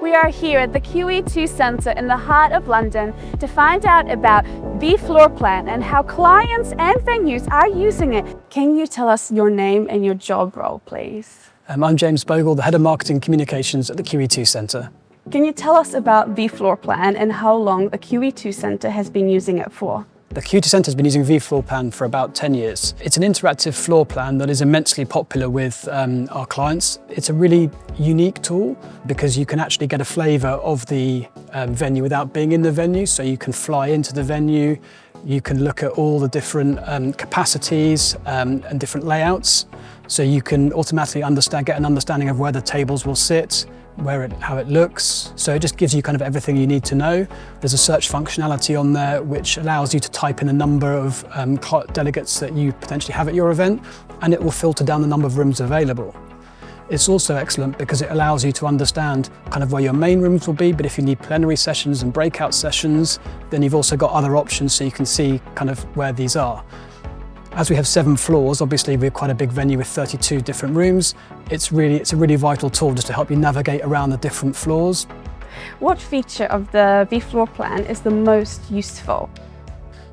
We are here at the QEII Centre in the heart of London to find out about vFloorplan and how clients and venues are using it. Can you tell us your name and your job role, please? I'm James Bogle, the Head of Marketing Communications at the QEII Centre. Can you tell us about vFloorplan and how long the QEII Centre has been using it for? The QEII Centre has been using vFloorplan for about 10 years. It's an interactive floor plan that is immensely popular with our clients. It's a really unique tool because you can actually get a flavour of the venue without being in the venue. So you can fly into the venue, you can look at all the different capacities and different layouts. So you can automatically get an understanding of where the tables will sit, how it looks. So it just gives you kind of everything you need to know. There's a search functionality on there which allows you to type in a number of delegates that you potentially have at your event, and it will filter down the number of rooms available. It's also excellent because it allows you to understand kind of where your main rooms will be, but if you need plenary sessions and breakout sessions, then you've also got other options so you can see kind of where these are. As we have 7 floors, obviously we're quite a big venue with 32 different rooms. It's a really vital tool just to help you navigate around the different floors. What feature of the vFloorplan is the most useful?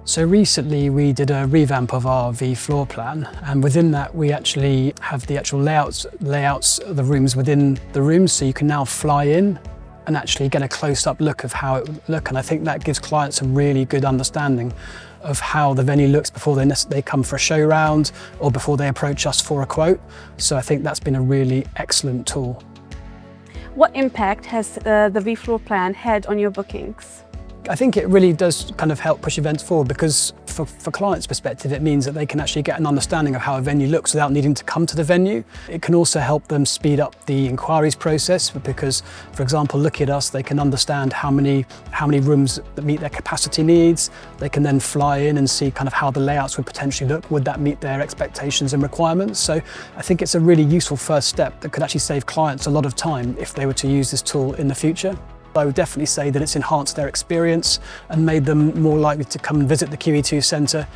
So recently we did a revamp of our vFloorplan, and within that we actually have the actual layouts of the rooms within the rooms, so you can now fly in and actually get a close-up look of how it would look, and I think that gives clients a really good understanding of how the venue looks before they come for a show round or before they approach us for a quote. So I think that's been a really excellent tool. What impact has the vFloorplan had on your bookings? I think it really does kind of help push events forward because for clients' perspective, it means that they can actually get an understanding of how a venue looks without needing to come to the venue. It can also help them speed up the inquiries process because, for example, looking at us, they can understand how many rooms that meet their capacity needs. They can then fly in and see kind of how the layouts would potentially look. Would that meet their expectations and requirements? So I think it's a really useful first step that could actually save clients a lot of time if they were to use this tool in the future. I would definitely say that it's enhanced their experience and made them more likely to come and visit the QEII Centre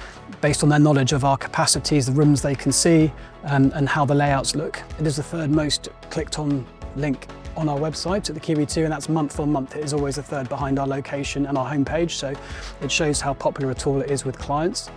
based on their knowledge of our capacities, the rooms they can see, and how the layouts look. It is the 3rd most clicked on link on our website at the QEII, and that's month on month. It is always the 3rd behind our location and our homepage, so it shows how popular a tool it is with clients.